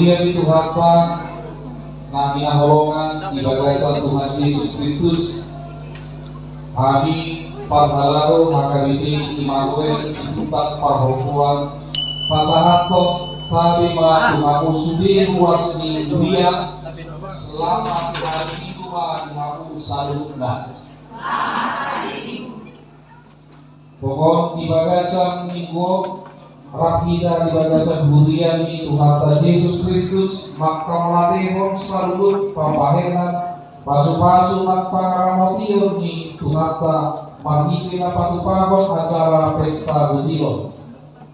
kemuliaan itu harta na kinahulungan ibagasan Tuhan Yesus Kristus. Kami parhalaro makabiti Immanuel siputat parhokuan pasahatok tabi matuhaku sudi ruas ni dunia selamat hari Minggu matuhaku salutna. Pokok di bagasan minggu Rakida di bagasan hurian ni Tuhan Yesus Kristus maka melatihon salut pampahenan pasu-pasu nak pangaramotio ni Tuhan magiging na patupahon acara pesta butiro.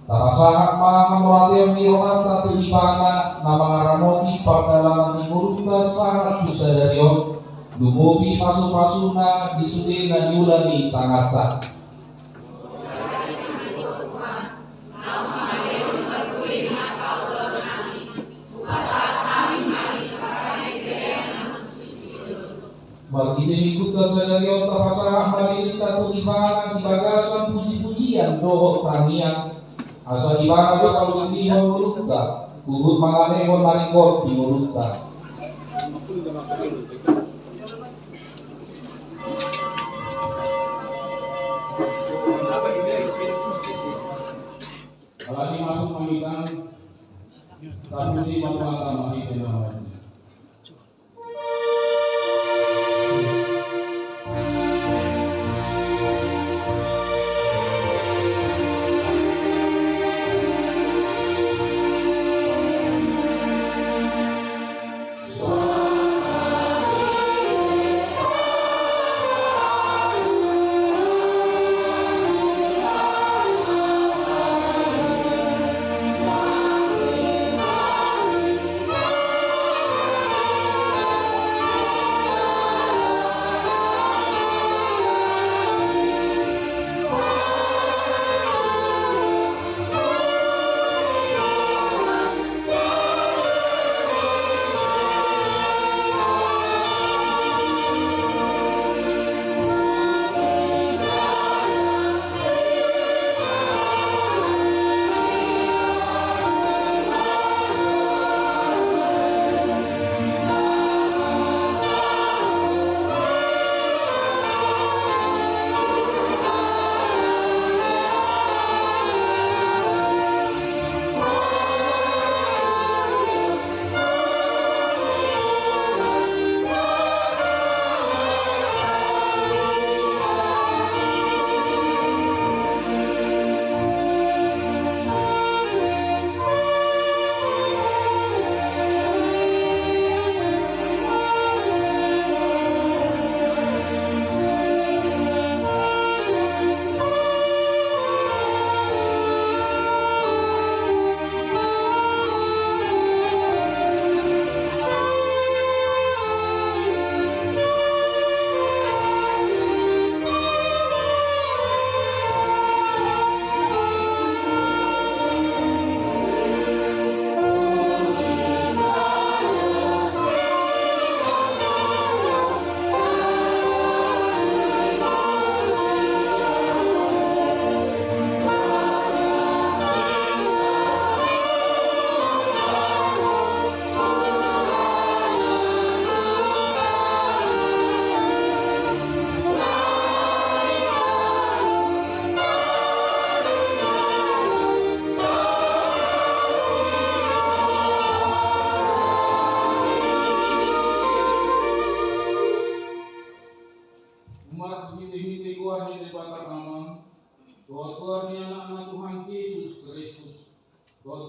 Tarasahat mga melatihon ni Rohanta tuibana na mga ramoti pagdalangan ni Murunta sahat tusadarion dumubi pasu-pasu na disudi na niula ni tangata. Bagi demi kuta sadarion tapasah malilita tu ibana di bagasan puji-pujian dohok tangian asa ibana di paulun di Murunta uhud manganehon maringkot di Murunta. Alani masuk mamitan tapuji mata mami namanya.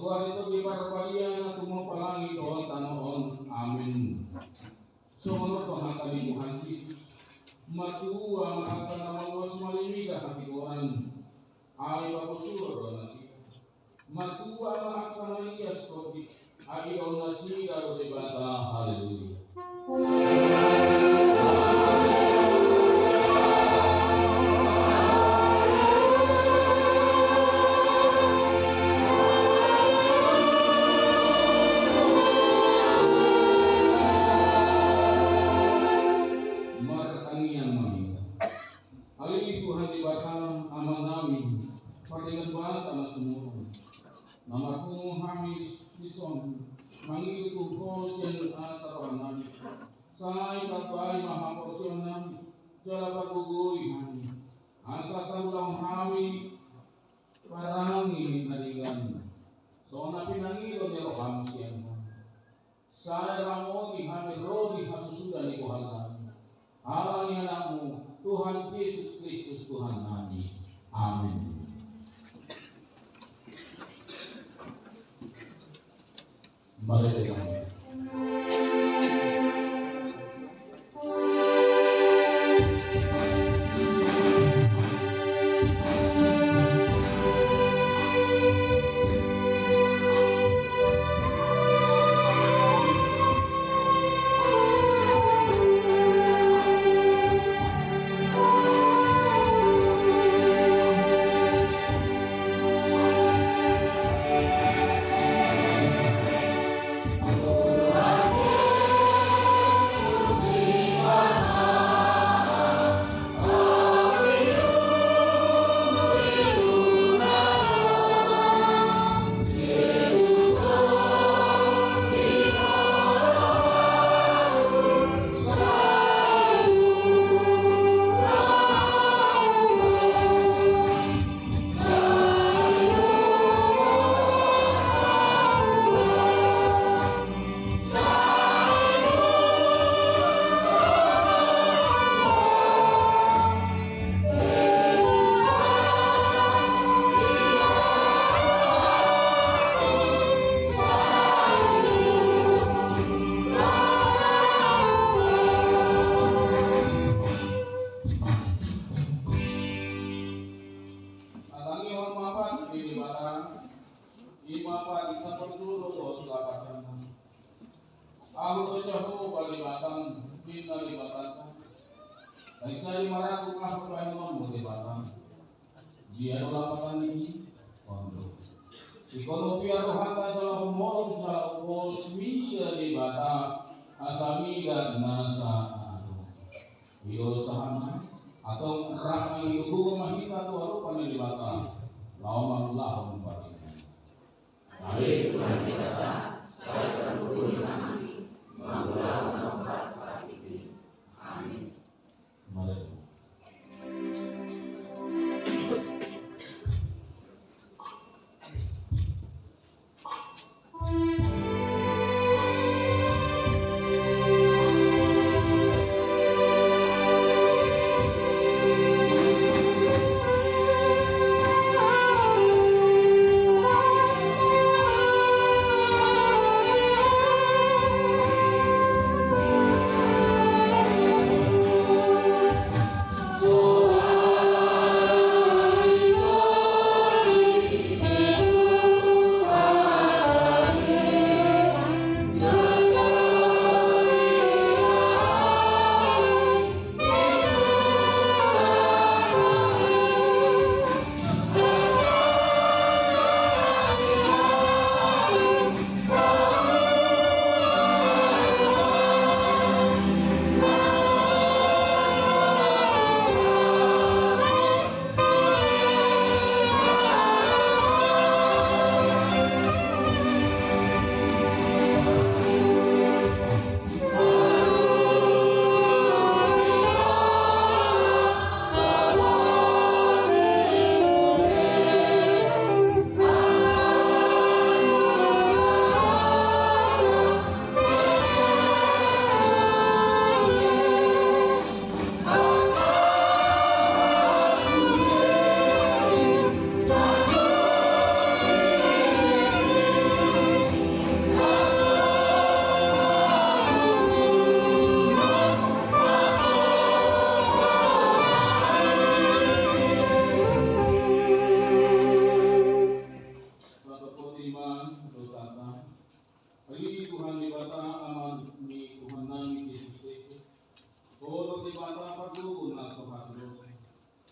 Tuhan itu biparpalian na tumapalangi doon tanoon. Amin. Sumunod Tuhan kami Tuhan Yesus. Matuwa maata na mawas malimiga kapituan. Ay mapusuro na siya. Matuwa maata na iyas kopi. Ay na siya o debata. Haleluya. Dengan bahasa na sumurong. Nama kong hamis ison Mangikutu ko siya sa pangalan. Sa ikabay mahaporsyon namin. Jala pagugoy namin. Asa tahulang kami parangin narigan. So na pinangilo ni Roham siya. Sa ramo di kami rodi masusudan ni Tuhan namin. Ala niya namu Tuhan Yesus Kristus Tuhan namin. Amin. Mari kita Aku ucapu palibatang bina libatan. Baik saya maraku aku pelayanan libatan. Dia lapatan ini untuk. Ikono biar rohanda jalan humor jalan posmi dari bata asami dan nasa adu. Iyo sahana atau ramai ibu mahita tu aru pandai libatan. Lauman bagi. Hari Tuhan kita saya berdoa imani. Mangulau nomor 43. Amin. Mari.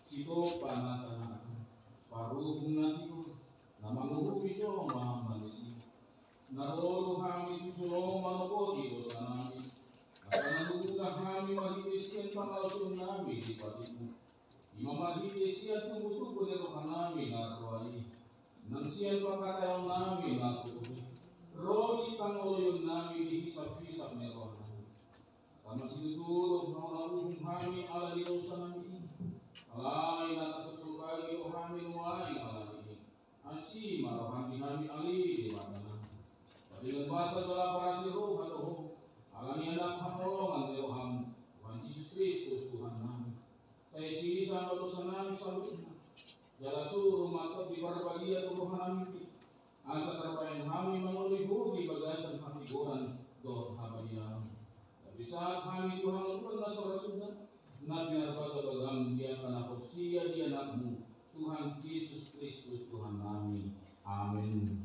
Siko panasana paruhung natiku namanguhu picho mahamanisi naroru kami picho manopodi dosa nami akananuguna kami mahitisian pangalasun nami di patiku imamahitisian tumutupo nero kanami narwai nang siyan pakatayaw nami nasukubi Rodi pangoloyon namin dihisap-hisap ni Rohan. Tama sinuturo ng kami ala dito sa namin. Alay na nasusulbagi o kami nuway ala dito. Asi marohan di kami ali di mana na. Dengan bahasa dalam para si Rohan ala ni anak hakolongan ni Rohan. Tuhan Yesus Kristus Tuhan kami. Saya sini sama dosa kami selalu. Jala suruh mata di berbahagia Tuhan kami. Asa terpain kami mengulihu di bagasan pangiguran doh habadiam. Tapi saat kami Tuhan pernah sudah Nabi narbaga bagam dia karena porsia dia anakmu Tuhan Yesus Kristus Tuhan kami. Amin.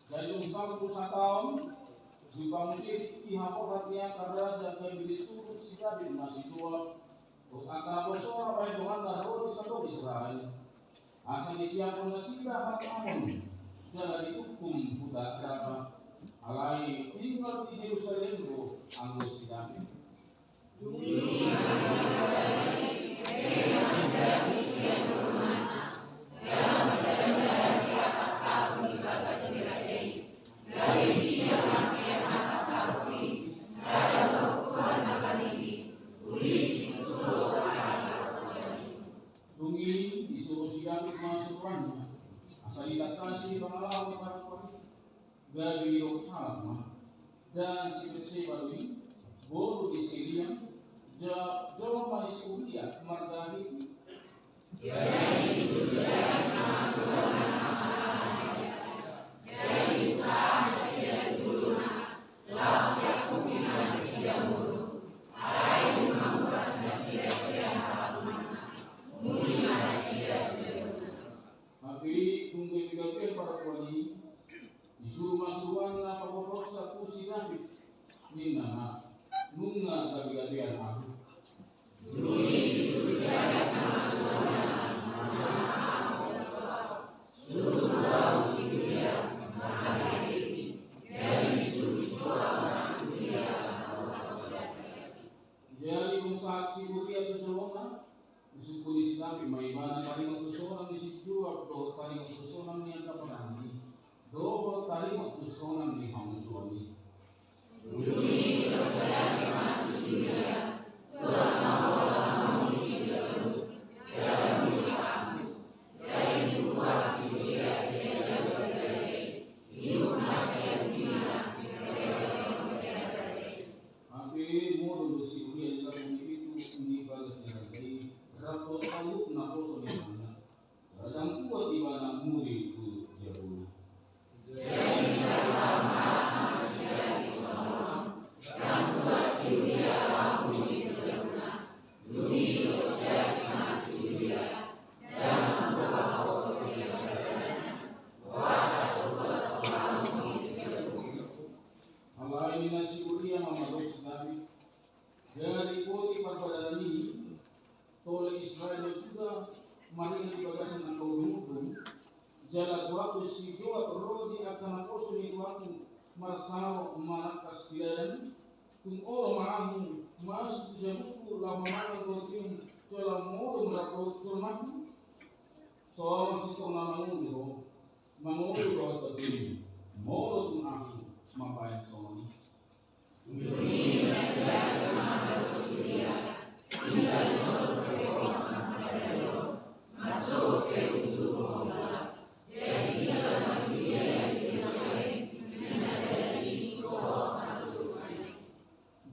Jadi usang sa taon, jika musik ihapok hatinya karena jaga bilisuku sila bin masih tua. Kata bosora pa dengan naro di satu Israel. Asa disiap na sila hatamon. Jala dihukum budak raba. Alai tinggal di Jerusalem ro anggo sidami. Dungi disuruh sidami masukannya. Asal didatang si pengalaman para gabi sama dan si Betse Balui bolu di Syria jauh manis ulia margahi tapi kung gagawin para kuali disuruh masukan na pagpapos sa pusi namin ni nama nunga gabi-gabian ako. Jadi kung saat si Buria at Jona usuko ni sinabi may iba na taring magtusonan ni si Juwak do taring magtusonan ni ang kapanani do taring magtusonan ni Hamusoni. Tapi mo do si Buria nila kung itu ni bagas nila kay rato sanggup na po sa limangan. Radang kuat iba na muri ku jabuli. Alai ni nasi Buria mamadok sinabi dari koti pagpadalan ini tolong Israel juga maringan di bagasan ng kaulungan jala tuwaku si Joa perodi akan ako suni tuwaku marasama manakas kilalan kung oro maamu masuk jamuku lamanan kotium jala moro merako turmaku soal si pengamangun diro mangulu doa terpilih moro tun aku mapayan soalnya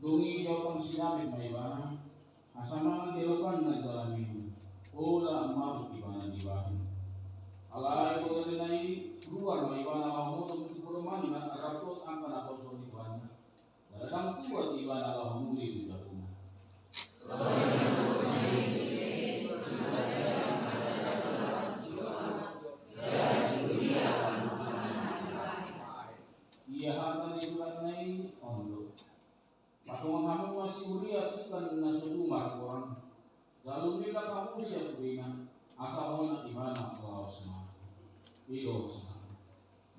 dungi jawapan sinabi may iba asama dilakukan na jalami ola mau ibana dibahin alai ko dari nai luar may iba na mau untuk kuruman na aratot ang kanapon so dibahin dalam kuat ibana Allah muri ucapuna iya hatan isulat nai ondo patungan kamu masih uriat bukan nasudumar orang lalu bila kamu siap beringat asal hona ibana Allah semua iyo semua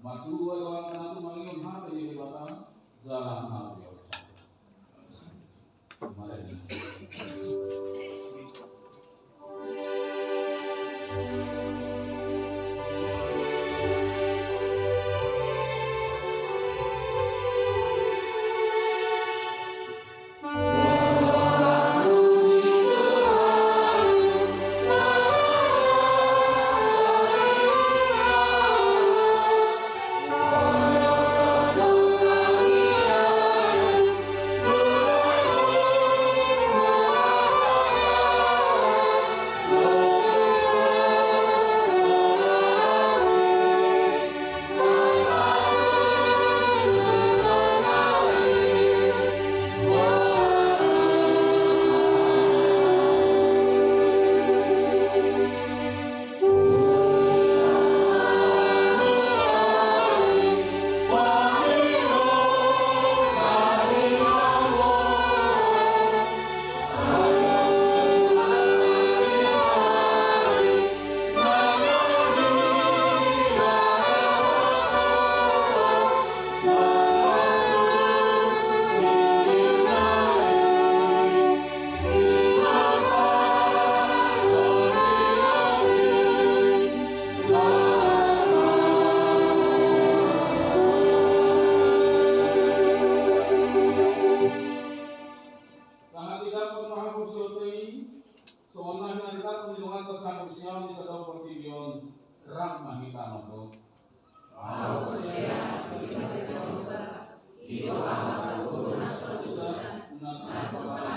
matu doang kanatu mangium hati di batang jalan nabi Allah mari dosa na kepala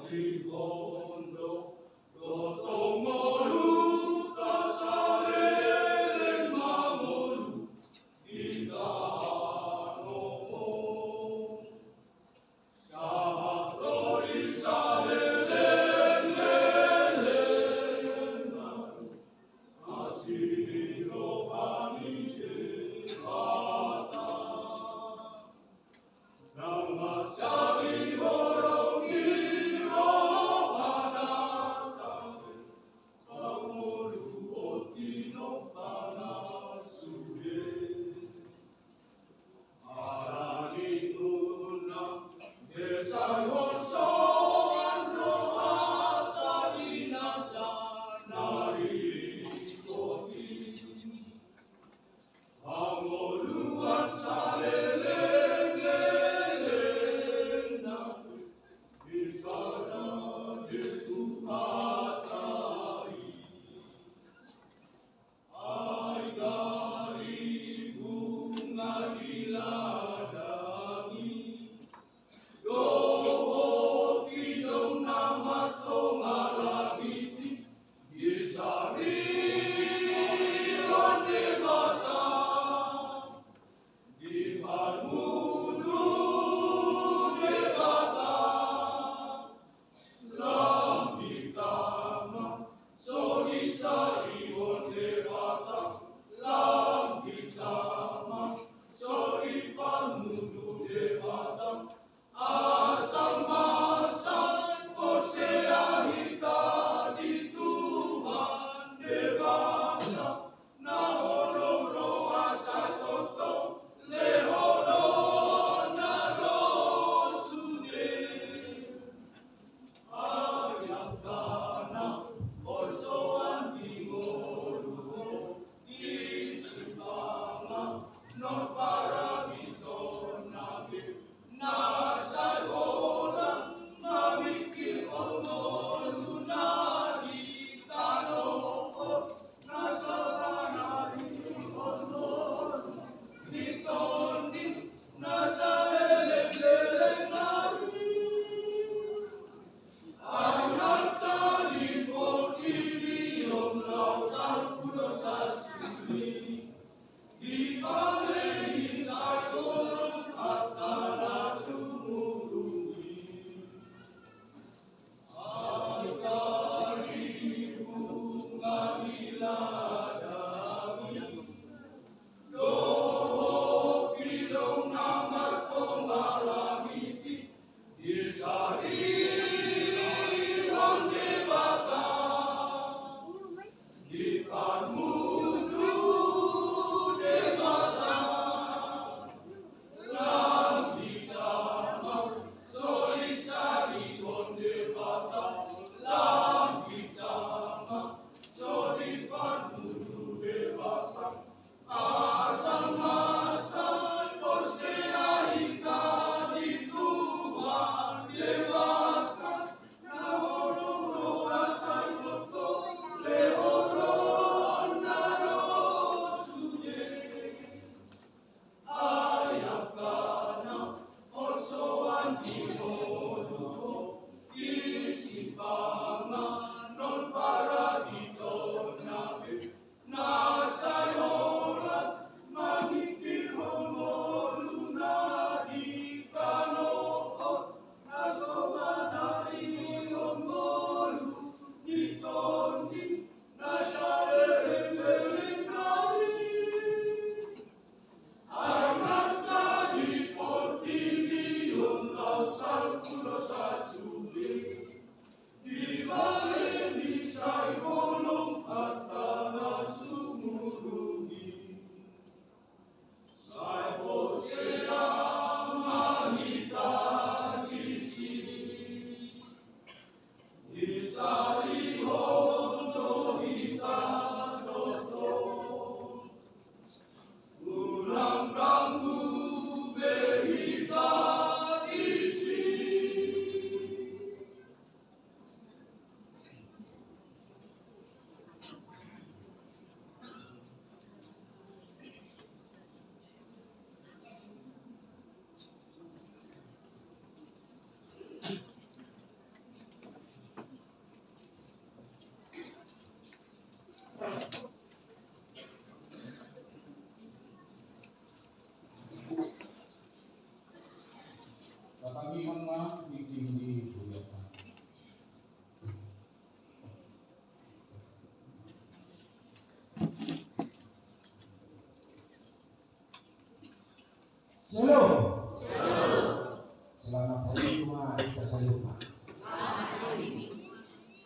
Kita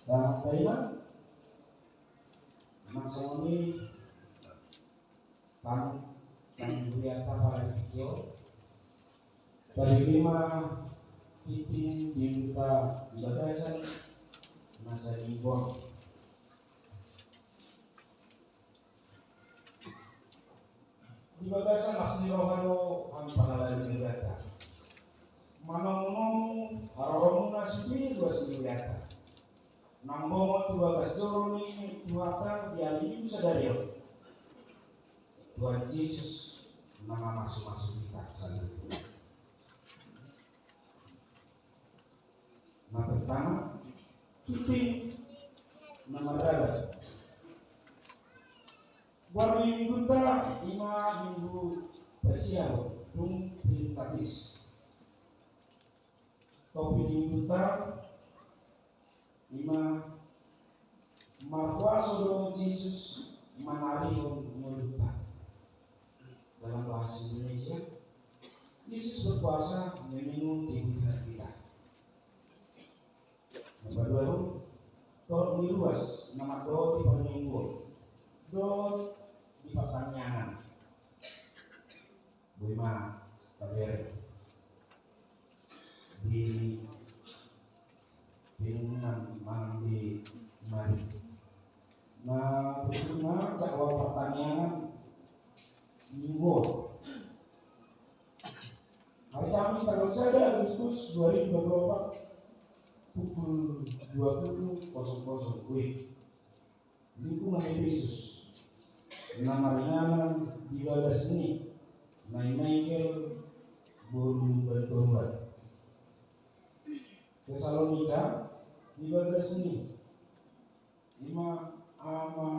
Dan Thailand maksoni pan Wiata para dikio dari 5 titik di bagasan masa impor di bagasan masih rohano ang pangalan ni Wiata manong harorong nasubi 2 Wiata nambong tu bagas joro ni Wiata dia ini bisa dari Tuhan Yesus nama masuk-masuk kita satu. Nah pertama titik nama darah. Baru minggu ta 5 minggu persial tung tintatis. Topi minggu ta 5 marwa sodo Yesus manari muluta. Dalam bahasa Indonesia, Yesus berpuasa meminum kebutuhan kita. Nomor 2, dot miruas nama dot di peninggung, dot di pertanyaan, bima kabar di bingungan mang di mari. Nah, bagaimana jawab pertanyaan minggu hari Kamis tanggal 1 Agustus 2024 pukul 20.00 WIB lingkungan Yesus nama ringanan di bagas ini Michael Bolu Bantuan Tesalonika di bagas ini 5 ama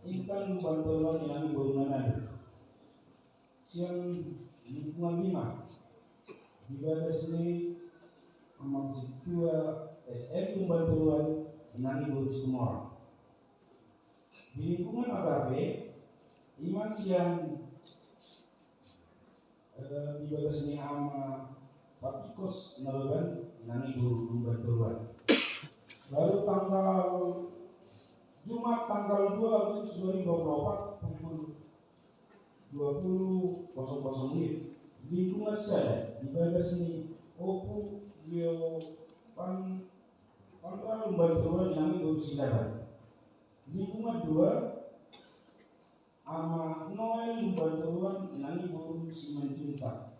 Intan Bantuan yang Bolu siang lingkungan 5 di bagas ini amang situa SM Bantuan inani Burus Tumor di lingkungan Agape iman siang di bagas ini ama Patikos Nalaban inani Burus Bantuan lalu tanggal Jumat tanggal 2 Agustus 2024 pukul 20.00 lingkungan saya di bagas ini opu Leo kontra Bantuan yang berusilaban lingkungan 2 ama Noel Bantuan yang berusiman junta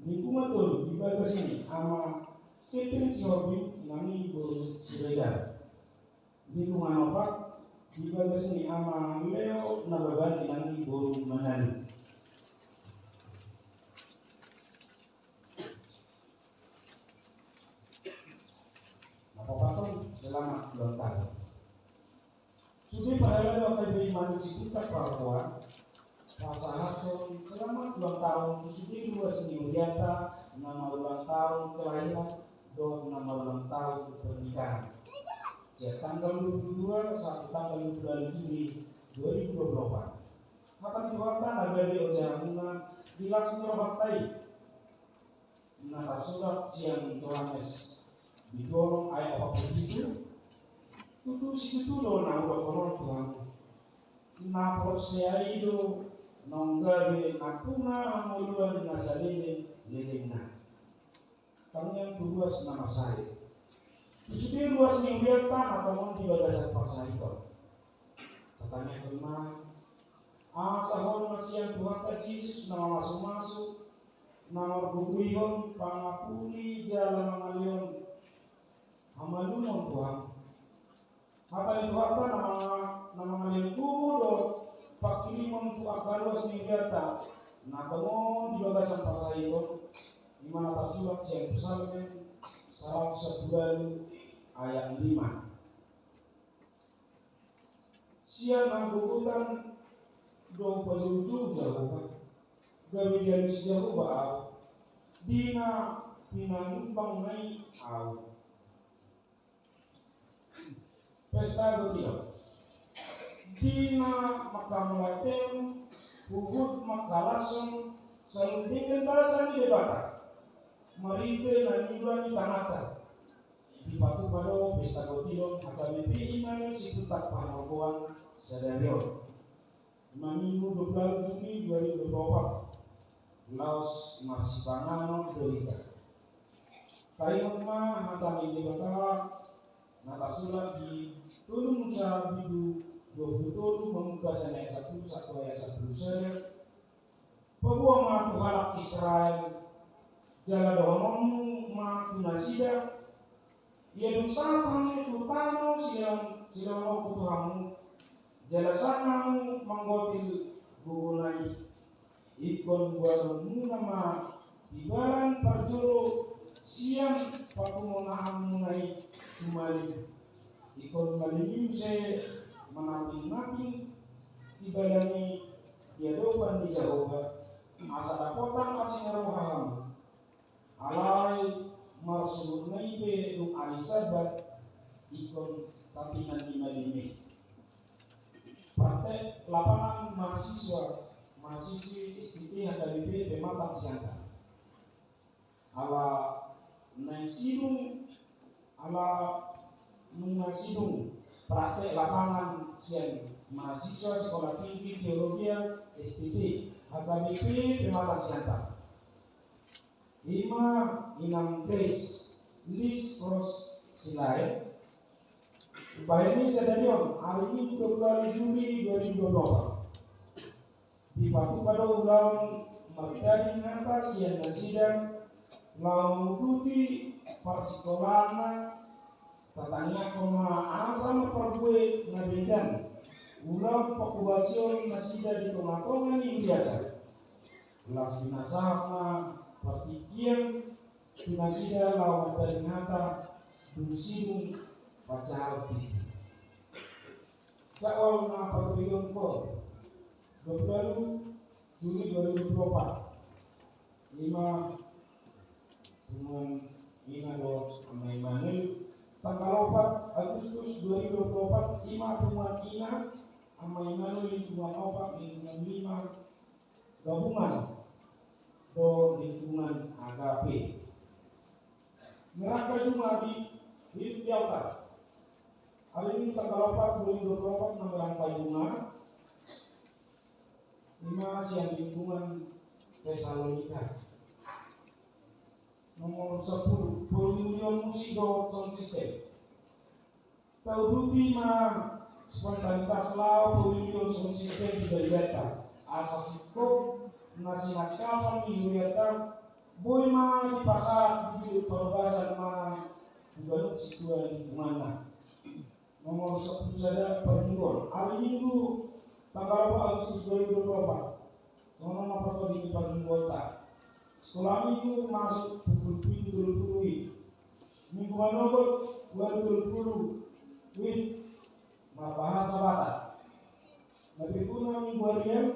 lingkungan 3 di bagas ini ama Catherine Siobin yang berusilegar lingkungan 4 di bagas ini ama Leo Nababan yang baru menali. Bapak selamat ulang tahun. Sudah pada akan beriman kita perempuan. Pasangan selamat ulang tahun. Sudah 2 seni Wiata, nama ulang tahun kelahiran, dan nama ulang tahun pernikahan. Sejak tanggal 22 sampai tanggal 2 Juli 2024. Hatta diwakta agadi ojaruna dilaksanakan partai. Nata surat siang Yohanes didorong ayat apa itu tutu situ do na udah konon Tuhan na prosesi itu nonggabe apuna muluan nasalene lelena kami yang tugas nama saya sudah luas minggu atau mau di bagasan pasar itu katanya kemana sahur masih Tuhan Yesus nama masuk nama bukuyon pangapuli jalan mangalion amalumon Tuhan. Hata diwata nama ngalian kudo pakirimon tu akalos ni biata na tamo di bagasan pasai itu di mana tersurat siang Psalmen 110 ayat 5. Siang anggutan do pajujung jauh gawe dari sejauh bau dina pinanumpang nai au pesta gotio dina makamulaten hugut makalasong saluntingkan bahasa di debata marite na nibra ni tanata di Patu Pado Pesta Gotilon HKBP Iman Siputak Panokoan Sadario 5 Minggu 20 Juni 2024 Laos Masipangano Doika Kayon ma hatami di bata natasulat di Tulung Nusa Bidu 27 membuka senek 1 ayat 10 Pebuang ma tuhalak Israel jala dohonomu ma tunasida ia dusatamu tutano silang kutuhamu jala sangamu manggotil gugunai ikon bualmu nama tibaran parjolo siang pakumonahan munai kembali ikon malimim se manating-nating tibadani diadopan di Jawa asa dapotan asingaroham alai marsurnai be dung alisabat ikon tapingan lima-lima praktek lapangan mahasiswi STT HKBP Pematang Siantar ala naisidung ala nungasidung praktek lapangan siang mahasiswa sekolah tinggi teologi STT HKBP Pematang Siantar 5 Inang Grace Lis Cross Silai Bayani Sedarion hari ini 20 Juli 2024 di Patu pada ulang Magdani atas yang nasidang lau duti parsikolana tatanya koma asam pergue nabidan ulang pakubasion nasida di tengah-tengah ini biada las binasahna partikian binasida lau Magdani hata dunsidung pacar tinggi. Cawal na pagriyon ko 20 Juli 2024 5 dengan Inado Amai Manil tanggal 4 Agustus 2024 5 dengan Ina Amai Manil lingkungan 4 lingkungan 5 gabungan do lingkungan AKP mereka cuma di Delta. Hari ini tanggal 4 2024 mengerangkai bunga 5 siang lingkungan Tesalonika nomor 10 Pemilion Musido Sound System tahu duti ma spontanitas lau Pemilion Sound System di Delta asasiko nasinakapan hingga boy ma di pasar di perubahan mana juga situa lingkungan nomor 10 saja permingguan hari Minggu tanggal 4 Agustus 2024 sono apa di permingguan tak sekolah minggu masuk pukul 7.30 minggu manobot 20.30 win bahasa Batak tapi kuna minggu harian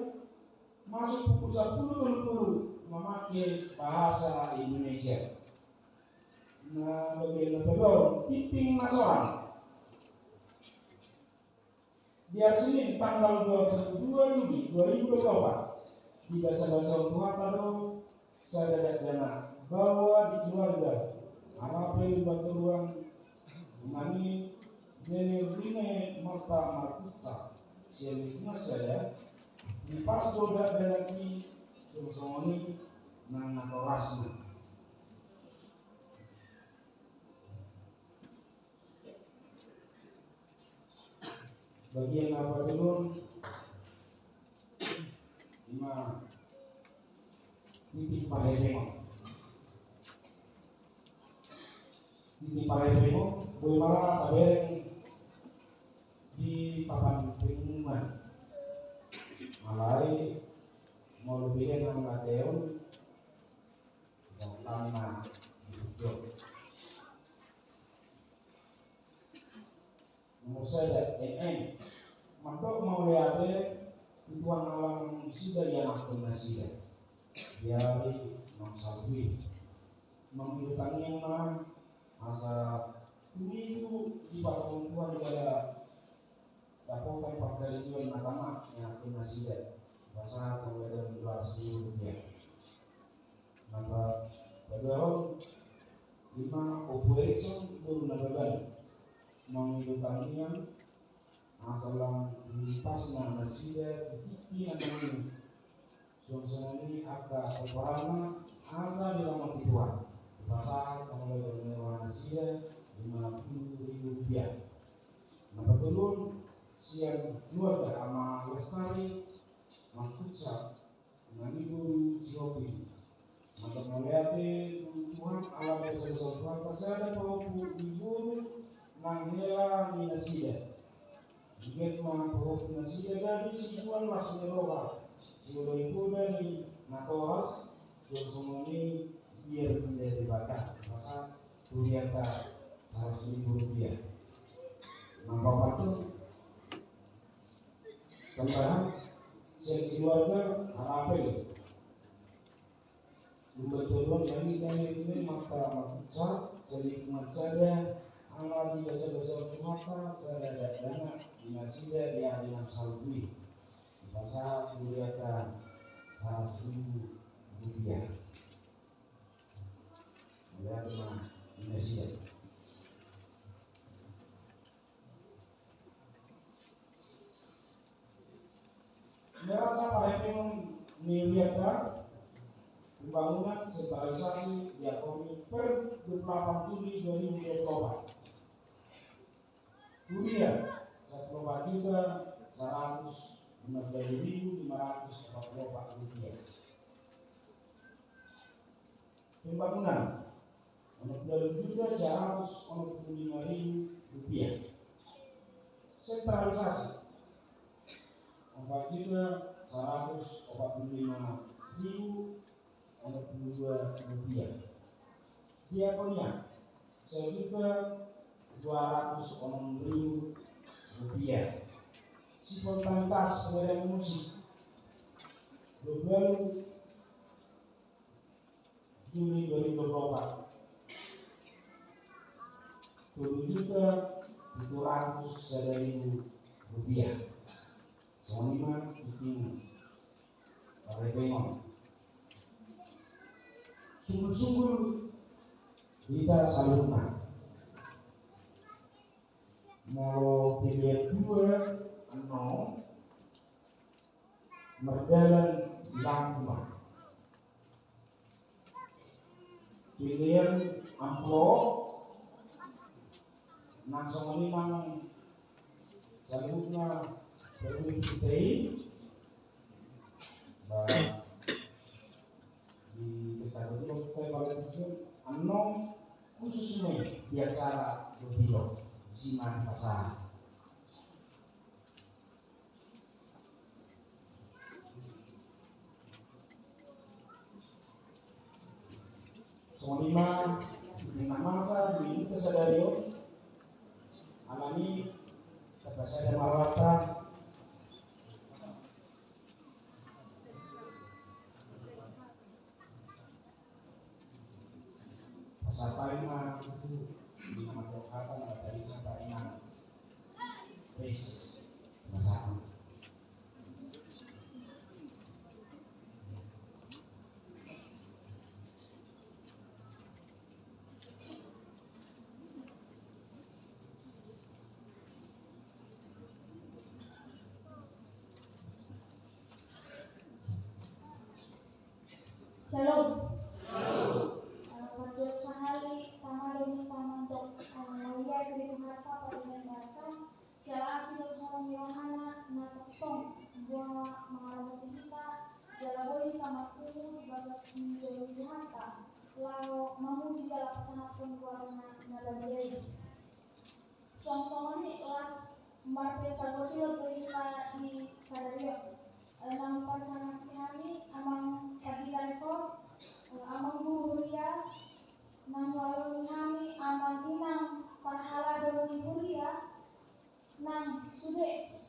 masuk pukul 10.30 memakai bahasa Indonesia nah bagian kedua titing nasional di hari Senin tanggal 22 Juli 2024 di bahasa Tuhatado sadada dana bahwa di keluarga Arapel Batu Ruang Imani Zenerine Marta Martuca siapa saya di pas doda dalaki sungsongoni nang nakorasna bagian apa dulu 5 titik parepemo boy malah tabereng di papan pengumuman malai mau lebih dengan Mateon yang lama hijau nomor saya maka mau lihat tuan alam sida yang aku nasida dari nongsalwi menghidupkan yang mana asa ini itu di bawah tuan pada dapotan pakai tuan agama yang aku nasida bahasa kemudian $12,000 maka bagaimana 5 Opo Erikson Guru Nagagan Mangidutanian asalam di pasna nasida di namanya suasana aka operana asa di ramah Tuhan di pasar mulai dari mewah nasida 50.000 rupiah. Nah betulun siang keluarga ama lestari mangkutsa dengan ibu Ciopi maka melihat Tuhan alam besar-besar Tuhan kasada paupu ibu nanghela ni nasida Jiget mah paupu nasida dari si Tuhan masih roba sudah ibu dari natoras sudah semua ini biar menjadi bakat masa tuliata 100.000 rupiah. Nampak patuh tambahan keluarga apel Lumba-lumba kami ini maka maksa jadi kumat saja Allah di dasar-dasar maka saya dana dinasida di hari yang salwi pasal kuliahkan 100.000 rupiah melihat rumah dinasida neraca parepeng miliar pembangunan sentralisasi diakoni per 28 Juli 2024. Kuliah 1,115.544 rupiah. Pembangunan 62.145.000 rupiah. Sentralisasi 4.145.000 rupiah. Diakonia 1.206.000 rupiah. Spontanitas penerimaan musik 12 Juli 2024 7.700.000 rupiah. Sonima Iting Parepengon Sungguh-sungguh kita salurna mau pilihan 2 merdalan langkuma pilihan amplop nang songoni nang salurna berwipitei di pesta betul kita pada tujuan anom khususnya di acara betul siman pasar Sonima di masa di kesadario alami kepada marwata peserta lima itu di nama lokatan dari sampai inang pres masakan Shalom. Pojok sehari tamadoni tamantok mulia dari harta pada bahasa siala asil haram yohana natong buah mengalami kita jalaboi tamaku di batas menjadi harta lalu memuji jala pasangan pembuaran nabadiai song-song ini kelas empat pesta gotil berita di Sadario enam pasangan kami amang kajian sol amang guru ria nang walong kami amang inang parhala doni huria nang sude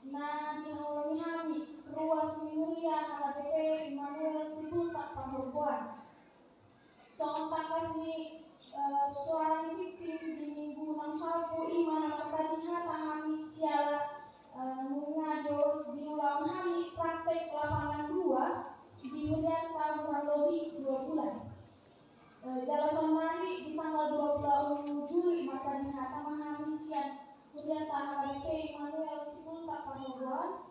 na dihawang kami ruas mihuria halapepe Immanuel Sibuta pahorbuan song takas ni suara tiping di minggu nang salpo imana matadinha tahami siala ngado diulang hari praktek lapangan 2 di bulan tahun lebih 2 bulan Jalasan mari di tanggal 20 Juli maka dihata mahamisian kemudian HDP Immanuel Sipulta Pahlawan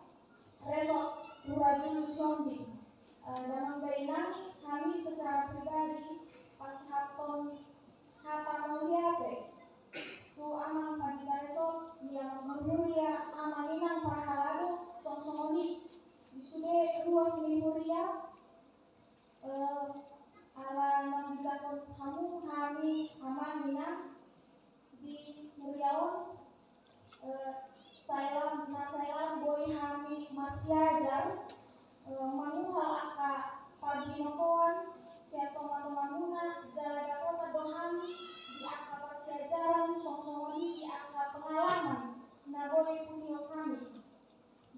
Resort Turajulus Yombing dan Bainang kami secara pribadi pas haton hata mauliate tu amang pandita resort yang menguria amaninang pahalado songsongoni disude ruas lihuria ala nang ditakon kamu kami amanina di Muriaon saya boy kami masih ajar manguhal aka paginotoan siya tomatona jalaga kota dohami di aka pasiajaran songsongoni di aka pengalaman na boy punyo kami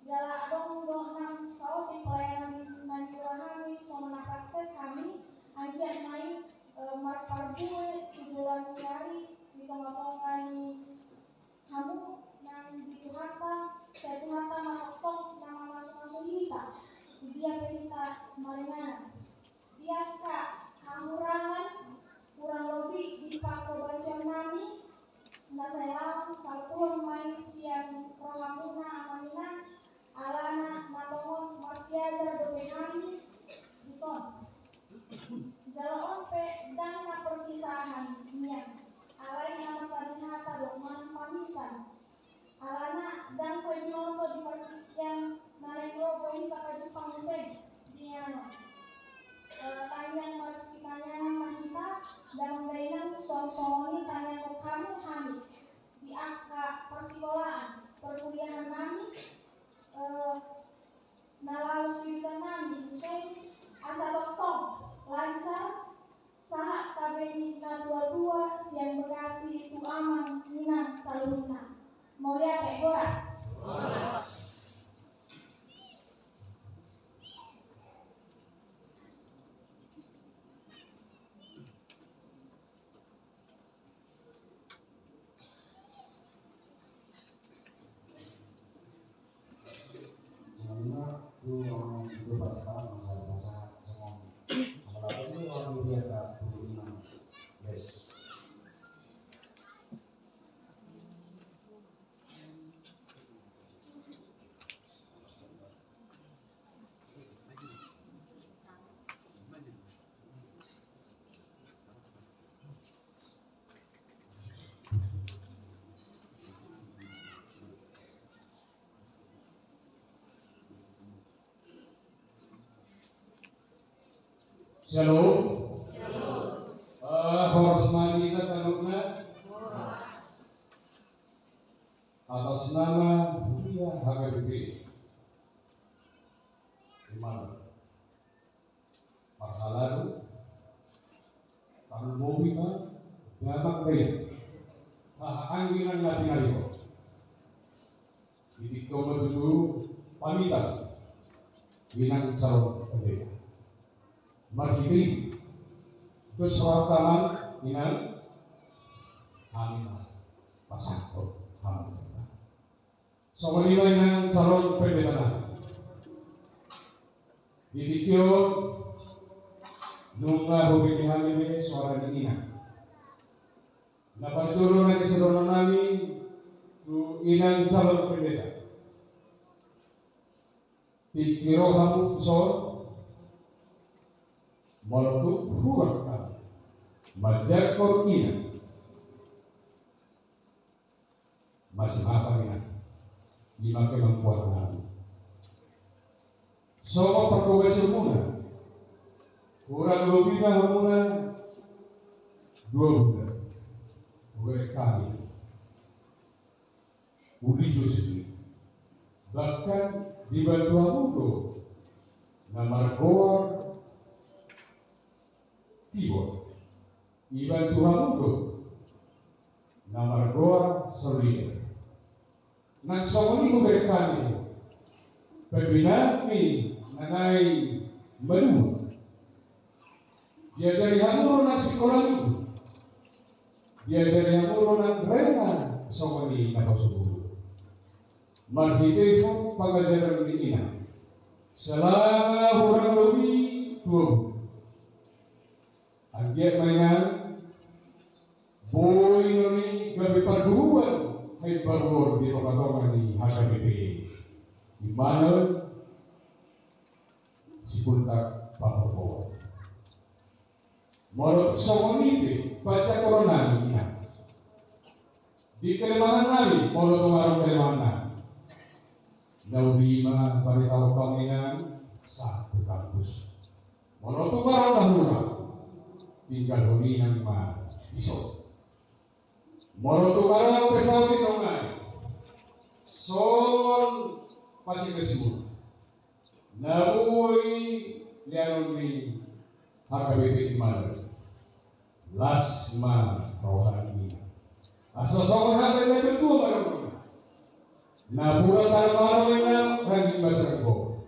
jala adong dohnam sauti pelayanan nanirahami somenapakte kami agian main marparbue tujuan nyari di tengah-tengah kamu nang dituhata saya tuhata manoktok nama masuk-masuk hita dia perintah malingan dia kahurangan kurang lebih di pakobasion nami na saya satuan main siang rohamuna amanina alana natongon masyajar dobehani dison jalaon pe dan na perpisahan niat alai nama padihata dokman pamitan alana dan saya binoto di partikian nalengro boi kata Jepang Hussein di ano tanyang marsikanyan mahita dan mendainan song-songoni tanyang kamu kami di angka persekolahan perkuliahan kami nalau suitan kami Hussein asa doktong lancar saat kabeni na dua-dua siang Bekasi itu aman minang salurina mau lihat kayak goras Sebenarnya itu orang itu berkata masa-masa semua masalah ini orang dia tak perlu iman yes. Shalom. Horas mari kita salutna atas nama Budia HKBP di mana Parhalaru Tanul Mobima Damak Raya Angginan Nabi Naliko Itik kau dulu pamitan Minang calon pendeta Marhiti Keserakaman Minang Aminah Pasangko Alhamdulillah sama nilai yang calon pendeta Didikyo Nunga hobi hamile suara diina Dapat turun lagi sedono nami Tu inang calon pendeta Pikiro hamu sol Molotuk huruf kami Majakor ina Masih apa ina Lima kemampuan kami Somo perkobasi muna Kurang lebih muna 2 bulan Gue kami Uli Yusri Bahkan dibantu Amudo Nama Goar Keyboard Iban Tuhan untuk Nama Goa Solida Nang sawani ko kami Pembinaan ni Nanay Manu Diajari hamuro ng sekolah itu Diajari hamuro ng rena sawani na pasuburo Marhite ko pagajaran ni ina Selama kurang lebih 2 bulan Agiat mainan boy ini gabi perguruan hay perguruan di tongkat-tongkat di HKBP di mana si puntak Papua menurut Somonipe baca corona ini di Kalimantan kali menurut pengaruh Kalimantan Naudima pada tahu kaminan satu kampus menurut pengaruh dahulu tinggal dominan mah iso morotu kala pesawat nongai son masih kesibuk nabui lianun di HKBP Iman las ma rohani ini asosok hati itu tuh baru nabura tanah dengan lagi masako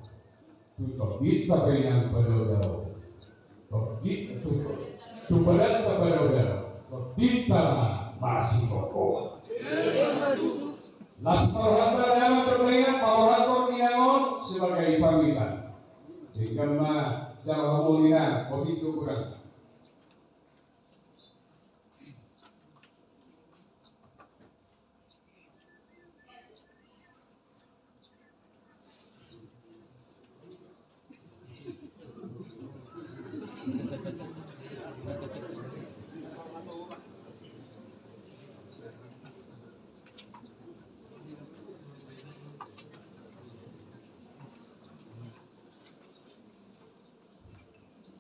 tutup kita pengen pada Tokit tu berat kepada udara, kita masih kokoh. Laskar harta dalam berkaitan power inangon sebagai pamitan. Karena jawa mulina begitu kurang.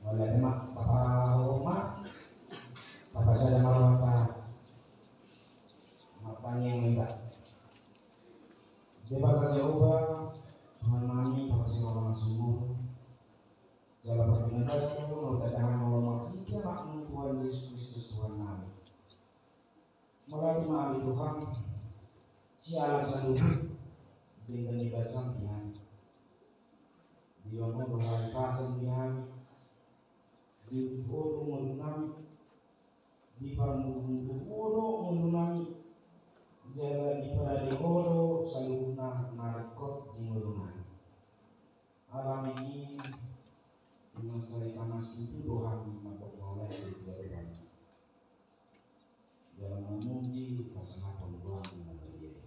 Oleh tema Papa Roma, Papa saya malu apa yang minta. Debat Jehovah, Tuhan kami, Papa si orang sumur, jalan perbincangan itu mengatakan bahwa kita makmum Tuhan Yesus Kristus Tuhan kami. Melalui maaf Tuhan, si alasan hidup dengan dikasih Tuhan. Dia mau berhari pasang Tuhan. Di bodoh menunami di pamudung bodoh menunami jalan di parade bodoh saluna narikot di menunami alam ini di masa panas itu doa mabok mulai di dalam jalan memuji pasangan pembuang di negeri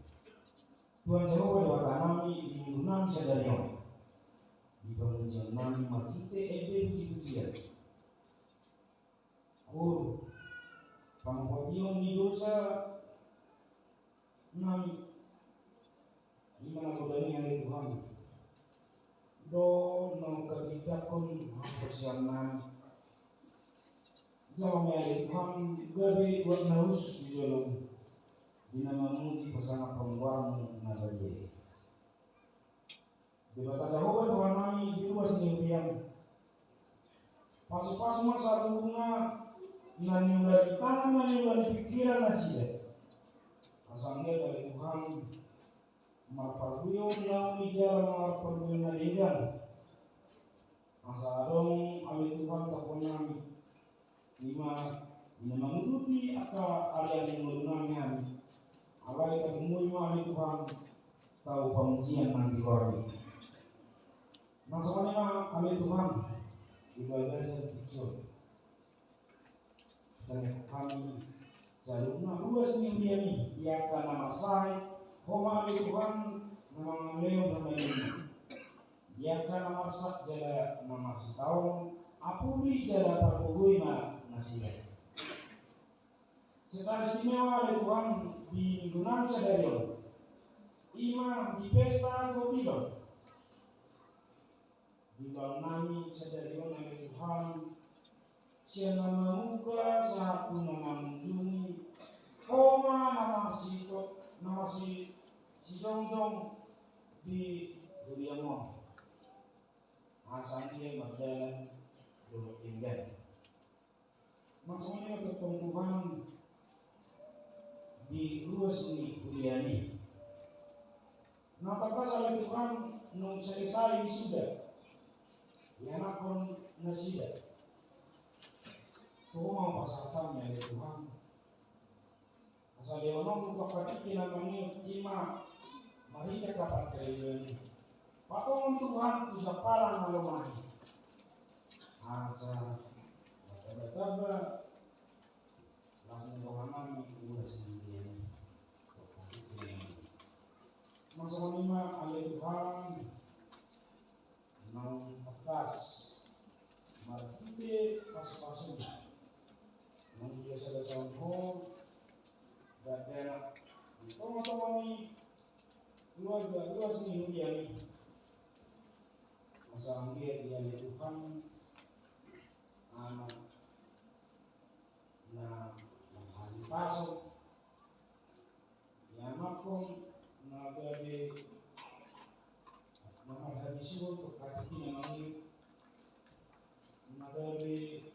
Tuhan Jehovah doa tanami di menunami sadarion di pemujian nami makite puji-pujian Kur, pangkotion di dosa nami gimana godani yang Tuhan do no ketidakon persian nami jawab yang Tuhan gabe buat naus di dalam dinama muji pasangan pengwarmu nabaye debata Jehovah Tuhan nami di luas nyempian pas-pas masa bunga nani ulah tangan nani ulah pikiran nasi asalnya dari Tuhan marparbuyo nauni jalan marparbuyo nalingan asa adong ali Tuhan takon nami lima menguruti aka alian yang menunami kami awal kita kemui ali Tuhan tahu pemujian nanti korbi masuknya ali Tuhan ibadah sedikit dan kami jalurna luas mimpiani ia akan nama saya homa Tuhan nama Leo nama ini ia akan nama sak jala nama setahun apuli jala parpugui nasihat secara istimewa Tuhan di mingguan sadarion ima di pesta gotilo di dalam nami sadarion oleh Tuhan siapa nama muka satu nama mengunjungi koma nama si jongjong di Guriamon asal dia berjalan dulu tinggal maksudnya ketumbuhan di ruas ini Guriani nampaknya oleh Tuhan nung selesai sudah ya anak pun nasida Tuhan mau pasatan ya Tuhan asal dia ngomong untuk kaki namanya cima mari kita kapan kalian patong Tuhan bisa parang malu mahi asa taba langsung rohana udah sendirian. Masa lima ayat Tuhan mau atas markite pas-pasun mau dia sedang home dan daerah teman-teman ini keluarga luas nih dia nih masa dia Tuhan anak na hari pasok yamakon na gabi maghabisiwan pagkatikin ang angin magabi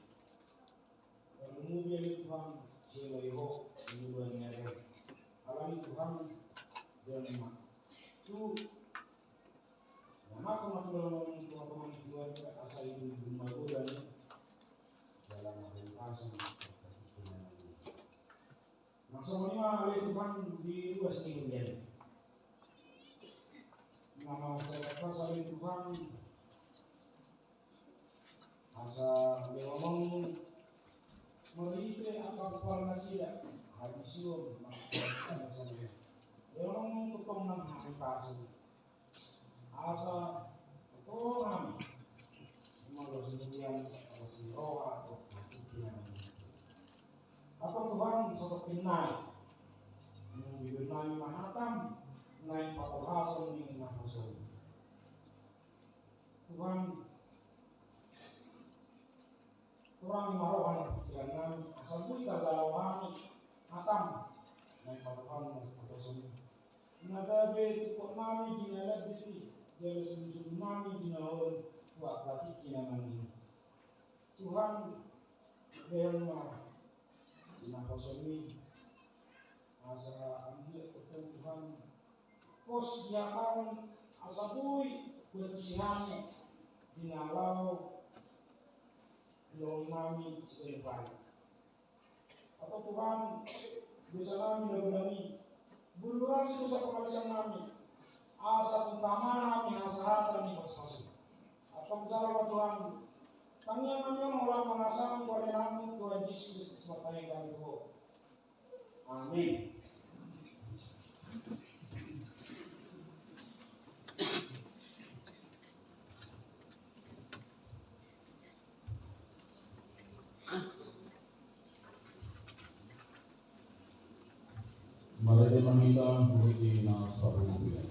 lumubya ni Tuhan sila iho inuwan niya rin alam ni Tuhan dan itu yamakon matulong teman-teman di keluarga asal itu magulan dalam hari pasok pagkatikin ang angin maksud lima oleh Tuhan di luas tingginya nama saya saling Tuhan asa ngomong merite apa kepala nasiya habisiun maka saya ngomong ketong nang hari pasok asa ketong kami sendirian si roha atau pikiran apa Tuhan seperti naik bibir naik mahatam naik patulhasan ni nahasol Tuhan kurang marohan pikiran namin asal pun kita jalawan hatam naik patulhasan patulhasan nagabe tukok namin dinalag diti jala susun namin dinahon wak katiki naman ini Tuhan behang nahasol asa anggi atau Tuhan kos diakan asabuy kutusihani dinalaw loob namin sa Ilpan atau Tuhan bisa namin nagulani bulurasin sa pangalisan namin asa utama namin asahatan ni paspasin atau jarawa Tuhan kanya namin orang mengasang kepada namin Tuhan Yesus Kristus matay kami po. Amin. Mari kita bukti na sa pagbubuhay.